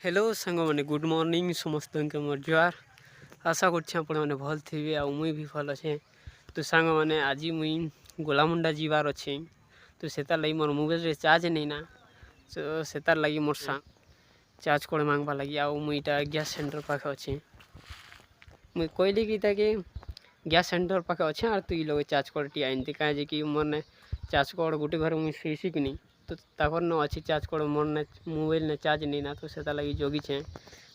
Hello सांग मैंने good morning समस्त मोर जुआर आशा कर भल थे आ मुई भी भल अच्छे। तो सांग मैंने आज मुई गोलामुंडा जीवार अच्छे। तो सेतार लगी मोर मोबाइल रे चार्ज नहीं ना, तो सेतार लगी मोर सांग चार्ज कोड़े मांगवा लगी। आ मुईटा गैस सेंटर पाखे अच्छे। मुई कहली कि ताकि गैस सेंटर पाखे अच्छे और तु लोग चार्ज कोड़टी आनती कहीं कि मोर चार्ज कोड़ गोटे घर मुई शुईसी कि नहीं, तो ताकर न अच्छी चार्ज कोड़ मोर ने मोबाइल ने चार्ज नहीं ना, तो सेता लगी जोगी छे।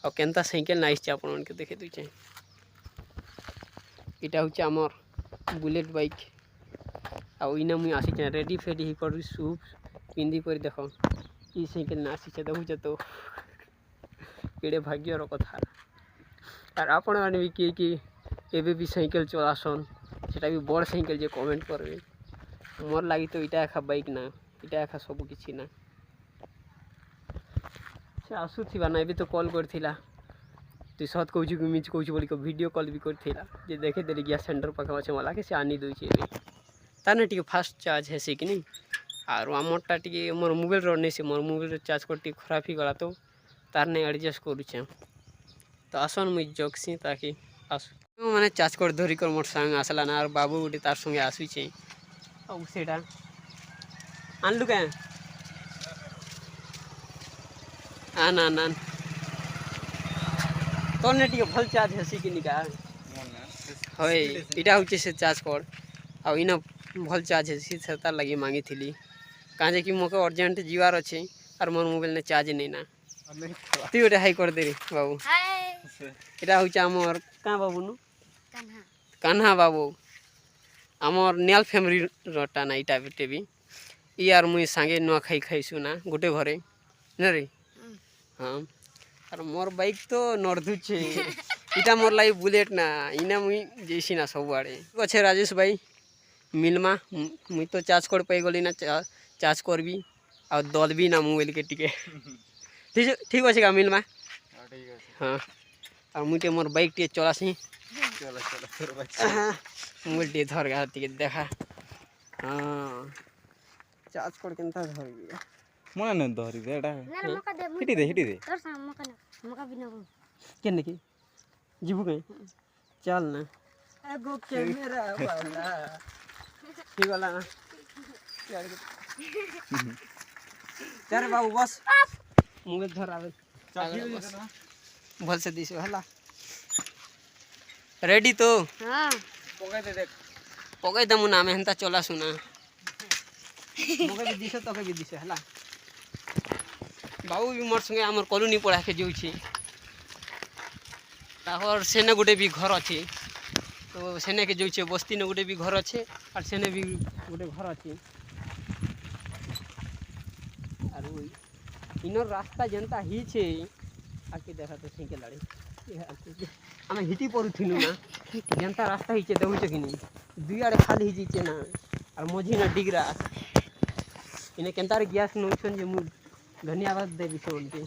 और केनता साइकेल नाइस छे आपन के देखे दुचे। इटा होचे हमर बुलेट बाइक। आ इना मुई आसी छे रेडी फेडी ही कर शू पिंदी पर देखो ई साइकेल ना आसी छे देखुचे तो केड़े भाग्यर कथा। और आपण माने भी कि एबे भी साइकेल चलासन सेटा भी बड़ साइकेल जे कमेंट करबे। मोर लगी तो इटा एखा बाइक ना, इटा एखा सब किछि ना। से आसुथिबा ना भी तो कॉल करथिला, तु सत कहू कि मिछ कहू बोली को वीडियो कॉल भी करथिला जे देखे देली गैस सेंटर पाखे अच्छे मला के से आनी दोछि एबे ताने टिके फास्ट चार्ज है से कि नहीं। और आमरटा टिके मोर मोबाइल रो नै से मोर मोबाइल रे चार्ज करती खराब ही गला, तो तार नै एडजस्ट करूछे। तो आसन मुई जगसी ताकि आसु माने चार्ज कर धरी कर मोर संग आसला ना। और बाबू गुटी तार संगे आसुछे और सेटा आनलु के आन आन आन तो ने टिके भल चार्ज है कि निका होय इटा होचे से चार्ज कर आ इना भल चार्ज है से तार लगी मांगी थिली काजे कि मोके अर्जेंट जीवार अच्छे और मोर मोबाइल ने चार्ज नहीं ना। तु ओटे हाई कर दे रे बाबू। इटा होचे हमर का बाबू नु कान्हा बाबू आमर नियाल फैमिली रटा ना इटा बेटे भी ई यार मुई सांगे नुआ खाई खाइसु ना गोटे घरे न रे। हाँ और मोर बाइक तो नर्धु छे इटा मोर लाई बुलेट ना इना मुई जेसी ना सब आड़े अच्छे। राजेश भाई मिलमा मुई तो चार्ज कर पाई गली ना चार्ज करबी और दल भी ना मोबाइल के टिके ठीक अच्छे का मिलमा। हाँ और मुझे मोर बाइक टे चलासी मोबाइल टे धर गा टिके देखा। हाँ चार्ज कर केनता धर गया मना न धरी दे एटा हिटी दे तोर साम मका बिना को केने की जीबू के चल ना एगो कैमरा वाला ठीक वाला ना तेरे बाबू बस मोबाइल धर आवे भल से दिस हला रेडी तो हां पकाई दे देख पकाई दमु ना में हंता चला सुना मोबाइल दिस तो के दिस हला बाबू भी मोर संगे हमर कॉलोनी पढ़ा के जाऊ छी ताहर सेने गुटे भी घर अच्छे। तो सेने के जाऊ छी बस्ती ने गुटे भी घर अच्छे और सेने भी गुटे घर अच्छे। और इनर रास्ता जनता ही छे आके देखा तो साइकेल आड़े आमे हिटी पड़ुथिनु ना जनता रास्ता ही छे देखु कि नहीं दुई आड़े खाली ही छे ना और मझी ना डिगरा इने केनतार गैस नउछन जे मु धन्यवाद देवी से उनके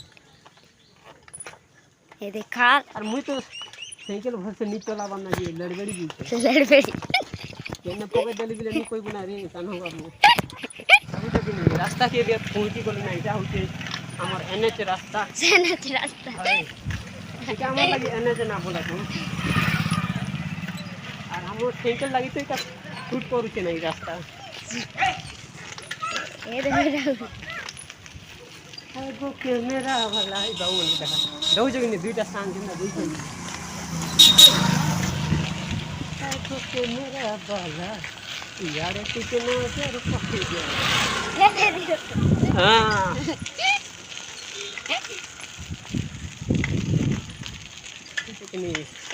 ये देखा। और मुई तो साइकिल भर से नी चलावा ना जी लड़बड़ी जी छे लड़बड़ी केने पके देली बिले नी कोई बना रे कान होगा मु अभी तक नहीं रास्ता के लिए पहुंची गली ना जा होते हमर एनएच रास्ता क्या हमर लगी एनएच ना बोला तू और हमर साइकिल लगी तो का शूट करू के नहीं रास्ता ए देखो एगो कैमरा वाला ई बाऊ बोल देखा दउ जगह नहीं दुईटा सांग जिंदा दुई छन एगो कैमरा वाला यार कितना तेरे पके गया। हां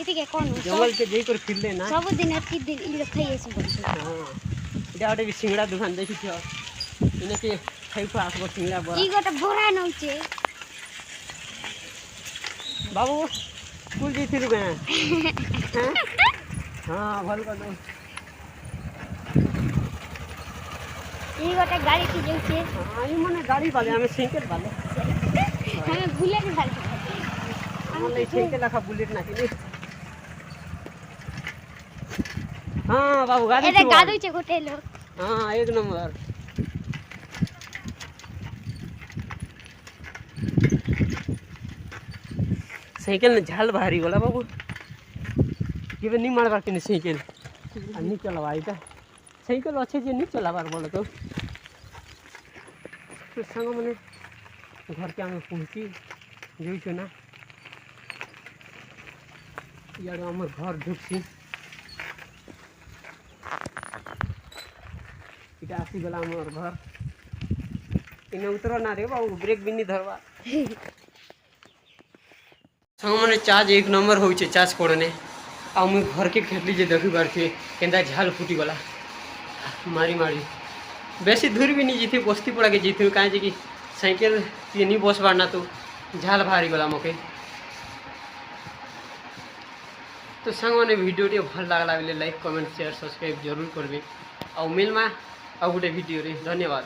इति के कोन जंगल के जेई कर फिरले ना सब दिन एति दिन इले खाइए सु बोल। हां इटा आटे भी सिंगड़ा दुकान देखि छ इने के खाइफा आसबो सिंगड़ा बरा ई गोटे बोरा नउचे बाबू स्कूल जैथिलु गए हैं। हां भल कर दो ई गोटे गाड़ी की जउचे। हां ई मने गाड़ी वाले हमें साइकिल वाले हमें बुलेट वाले हमने साइकिल लखा बुलेट ना कि हां बाबू गाड़ी ए गाड़ी चे गोटे लोग। हां एक नंबर साइकेल ने झाल बाहरी गला बाबू केबे नहीं मारबार कि साइकेल आ नहीं चलावा इटा साइकेल अच्छे जे नहीं चलाबार बोले तो सांग मैंने घर के आम पहुँची जो ना इे आम घर ढुकसी इटा आसीगला आम घर इन उतर ना रे बाबू ब्रेक भी नहीं धरवा सांग मैंने चार्ज 1 नंबर हो चार्ज करने आ मुझे घर के खेतली जे देखी पारे केन्दा झाल फुटी गला मारी मारी बेसी दूर भी नहीं जीते बस्ती पड़ा के जीते कहीं कि साइकेल ये नहीं बस बारना तो झाल बाहरी गला मके तो सांग मैंने वीडियो टे भल लगला लाइक कमेंट शेयर सब्सक्राइब जरूर करबे आ मिलमा आ गोटे वीडियो रे धन्यवाद।